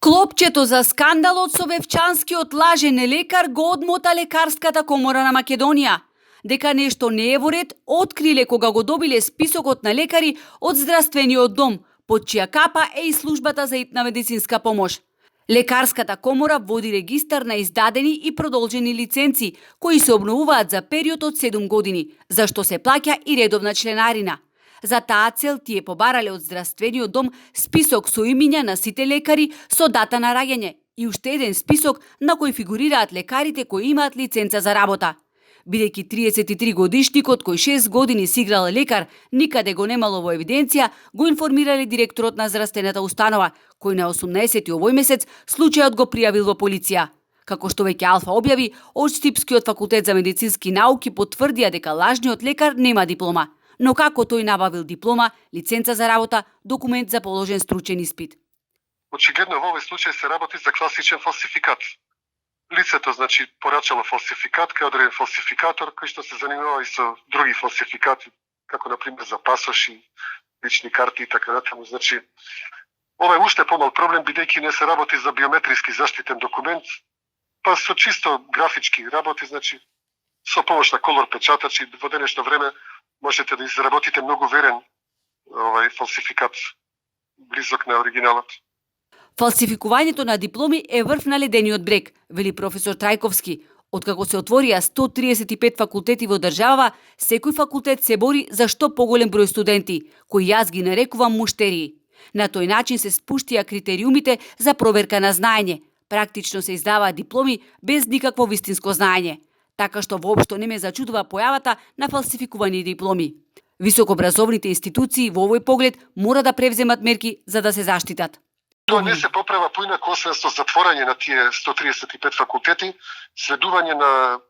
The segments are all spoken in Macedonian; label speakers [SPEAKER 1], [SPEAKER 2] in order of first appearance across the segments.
[SPEAKER 1] Клопчето за скандалот со вевчанскиот лажен лекар го одмота Лекарската комора на Македонија. Дека нешто не е во ред, откриле кога го добиле списокот на лекари од здравствениот дом, под чија капа е и службата за итна медицинска помош. Лекарската комора води регистар на издадени и продолжени лиценци, кои се обновуваат за период од 7 години, за што се плаќа и редовна членарина. За таа цел тие побарале од здравствениот дом список со имиња на сите лекари со дата на раѓање и уште еден список на кој фигурираат лекарите кои имаат лиценца за работа. Бидејќи 33 годишникот кој 6 години си играл лекар никаде го немало во евиденција, го информирале директорот на здравствената установа, кој на 18 овој месец случајот го пријавил во полиција. Како што веќе Алфа објави, од Штипскиот факултет за медицински науки потврдија дека лажниот лекар нема диплома. Но како тој набавил диплома, лиценца за работа, документ за положен стручен испит?
[SPEAKER 2] Очигледно во овој случај се работи за класичен фалсификат. Лицето, порачало фалсификат кај одреден фалсификатор кој што се занимава и со други фалсификати, како например за пасоши, лични карти и така натаму. Ова е уште помал проблем бидејќи не се работи за биометриски заштитен документ, па со чисто графички работи, со помош на колор печатачи, во денешно време можете да изработите многу верен фалсификат, близок на оригиналот.
[SPEAKER 1] Фалсификувањето на дипломи е врв на ледениот брег, вели професор Трајковски. Откако се отворија 135 факултети во држава, секој факултет се бори за што поголем број студенти, кои јас ги нарекувам муштерии. На тој начин се спуштија критериумите за проверка на знаење. Практично се издаваат дипломи без никакво вистинско знаење. Така што воопшто не ме зачудува појавата на фалсификувани дипломи. Високообразовните институции во овој поглед мора да превземат мерки за да се заштитат.
[SPEAKER 2] Тоа не се поправа поинаку освен со затворање на тие 135 факултети, следување на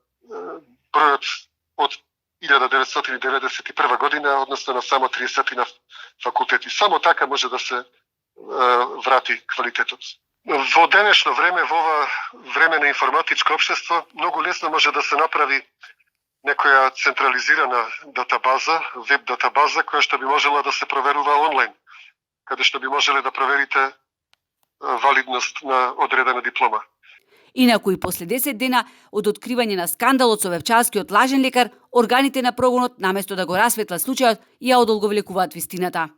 [SPEAKER 2] бројот од 1991 година, односно на само 30 на факултети. Само така може да се врати квалитетот. Во денешно време, во ова време на информатичко општество, многу лесно може да се направи некоја централизирана датабаза, веб датабаза, која што би можела да се проверува онлайн, каде што би можеле да проверите валидност на одредена диплома.
[SPEAKER 1] Инаку и после 10 дена од откривање на скандалот со вевчанскиот лажен лекар, органите на прогонот, наместо да го расветлат случајот, ја одолговлекуваат вистината.